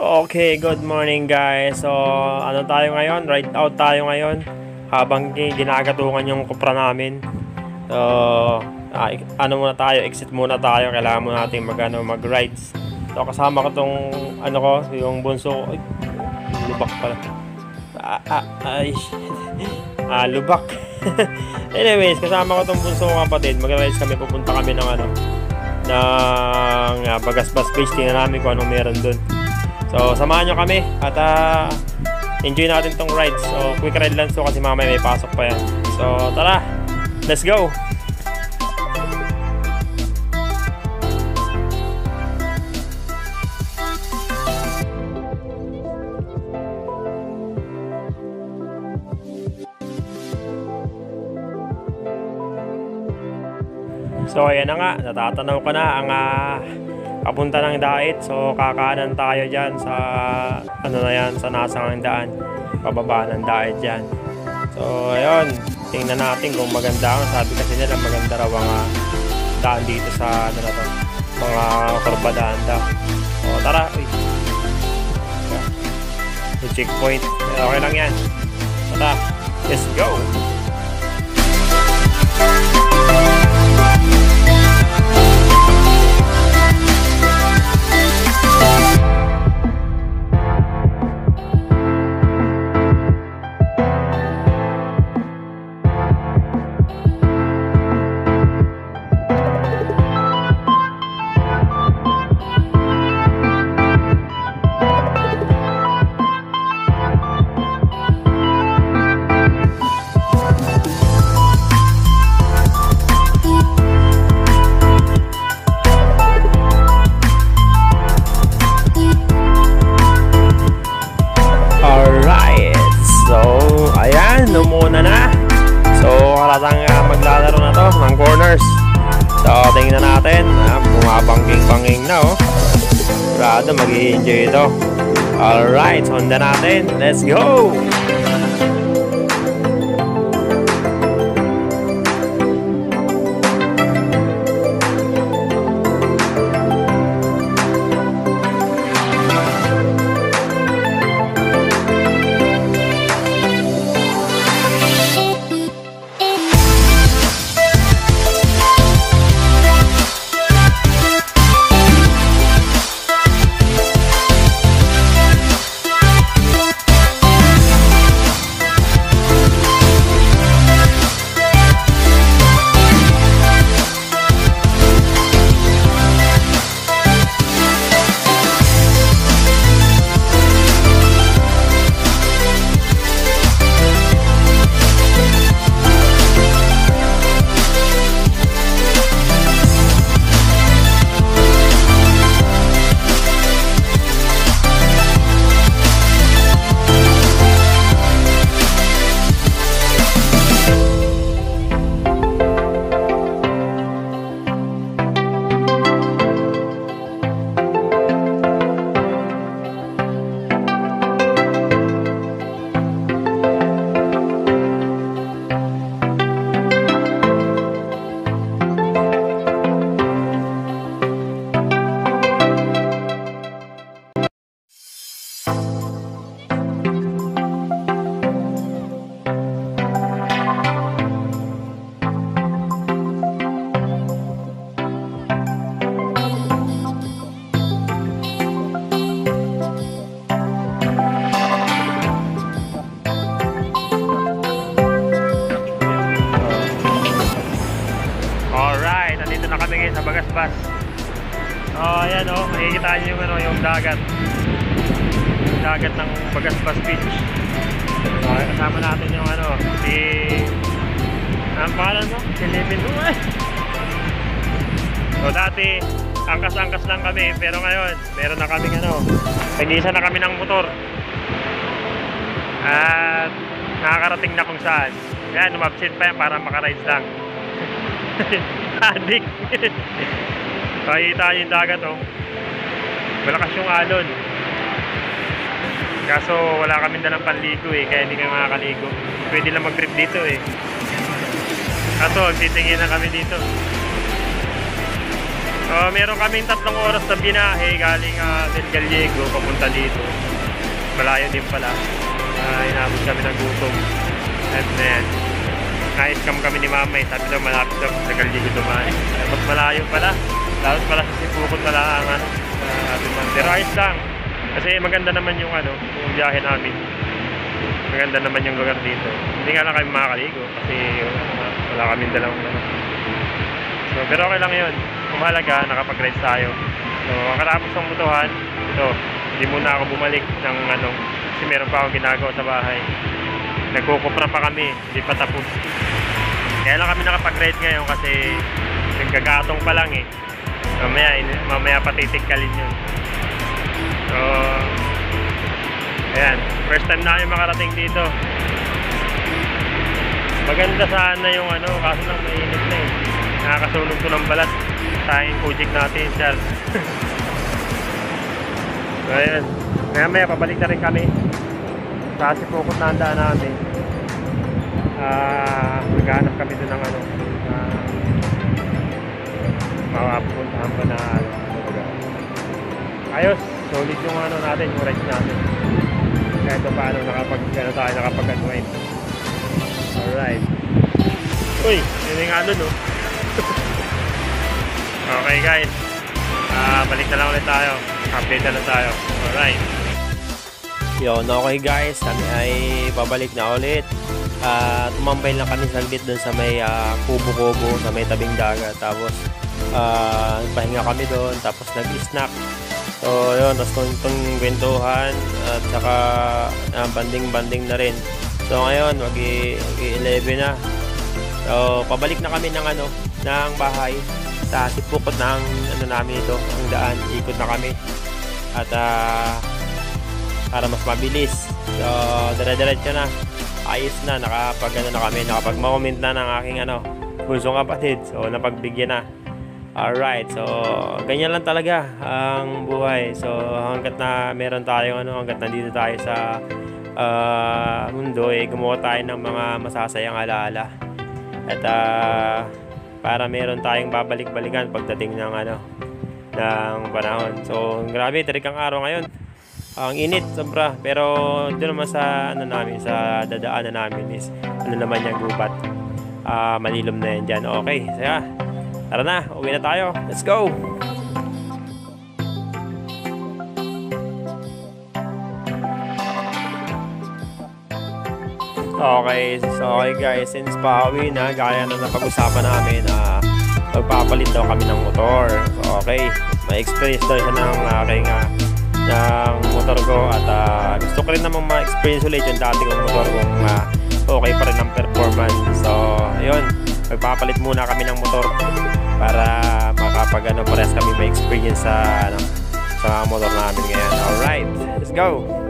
Okay, good morning guys. So, ano tayo ngayon? Ride out tayo ngayon habang ginagatungan yung kupra namin. So, ano muna tayo, exit muna tayo. Kailangan muna natin mag-rides. So, kasama ko tong ano ko, yung bunso ko. Ay, lubak pala. Lubak. Anyways, kasama ko tong bunso ko kapatid. Mag-rides kami, pupunta kami ng Bagasbas Beach. Tingnan namin kung anong meron dun. So, samahan nyo kami at enjoy natin tong rides. So, quick ride lang so kasi mamaya may pasok pa yan. So, tara! Let's go! So, ayan na nga. Natatanaw ka na ang papunta ng Dait. So kakanan tayo dyan sa sa Nasangang Daan, pababa ng Dait dyan. So ayun, tingnan natin kung maganda. Sabi kasi nila maganda raw ang daan dito sa mga kurbadaan daw. So tara, yung checkpoint, okay lang yan. Tara, let's go. Maglalaro na to ng corners. So tingnan natin, bumabangking-bangking na Sigurado mag-i-enjoy ito. Alright, honda natin. Let's go! Sa Bagasbas. Ayan makikita nyo yung dagat. Yung dagat ng Bagasbas Beach. Kasama natin yung ang pangalan mo? Si Levin. So dati, angkas-angkas lang kami, pero ngayon, meron na kaming pinisa na kami ng motor. At nakakarating na kung saan. Yan, umabsent pa yan para makarides lang. Adik. Pakita yung dagat malakas yung alon. Kaso wala kami dalang panligo kaya hindi kami makakaligo. Pwede lang mag-trip dito Kaso titingin na kami dito. So meron kaming 3 oras na binahe galing Del Gallego papunta dito. Malayo din pala. Inabot kami ng gutom. And then, na-scam kami ni mama eh. Sabi daw malapit daw sa Gallego dumaan. Mas malayo pala. Dapat pala sa Sipukot pala ang pero ayos lang. Kasi maganda naman yung yung biyahe namin. Maganda naman yung lugar dito. Hindi nga lang kami makakaligo kasi wala kami dalang So, pero okay lang yun. Kung mahalaga, nakapag-ride tayo. So, katapos ng mutuhan, ito, hindi muna ako bumalik ng kasi meron pa akong ginagawa sa bahay. Nagkukupra pa kami, hindi pa tapos. Kaya lang kami nakapag-ride ngayon kasi nagkagatong pa lang eh. Mamaya patitigkalin yun. So, ayan, first time na kami makarating dito. Maganda sana yung kaso lang mainit na eh. Nakakasunog to ng balat sa project natin, Charles. So, ayan. Maya pabalik na rin kami. Kasi Sipukot na ang daan namin. Maghanap kami doon ng mapupuntahan pa na ayos, solid yung natin, yung rides natin. Kahit paano nakapag-unwind. Alright. Uy, yun yung no? Okay guys, balik na lang ulit tayo. Update na lang tayo. Alright. Yun, okay guys, kami ay babalik na ulit. Tumambay lang kami saglit dun sa may kubo-kubo, sa may tabing dagat. Tapos pahinga kami doon, tapos nag-snack. So yun, tapos kuntong kwentuhan at saka banding-banding na rin. So ngayon, mag-11 na. So pabalik na kami ng ng bahay sa Sipukot ng namin ito, ang daan. Ikot na kami at para mas mabilis. So dire-diretso na. Ayos na, nakapag-comment na ng aking bunsong kapatid. So napagbigyan na. Alright, so ganyan lang talaga ang buhay. So hanggat na meron tayong hanggat nandito tayo sa mundo, gumawa tayo ng mga masasayang alaala. At para meron tayong babalik-balikan pagdating ng ng panahon. So grabe, tarik ang araw ngayon. Ang init sobra, pero doon naman sa namin, sa dadaanan namin is naman yung gubat. Malilom na yan dyan. Okay, so tara na, uwi na tayo. Let's go! Okay guys, since pauwi na, gaya na napag-usapan namin, magpapalit daw kami ng motor. So okay, may experience daw siya ng aking ng motor ko at gusto ko rin namang ma-experience ulit yung dati kong motor kung okay pa rin ang performance. So yun, magpapalit muna kami ng motor para makapag parehas kami may experience sa motor namin ngayon. Alright, let's go!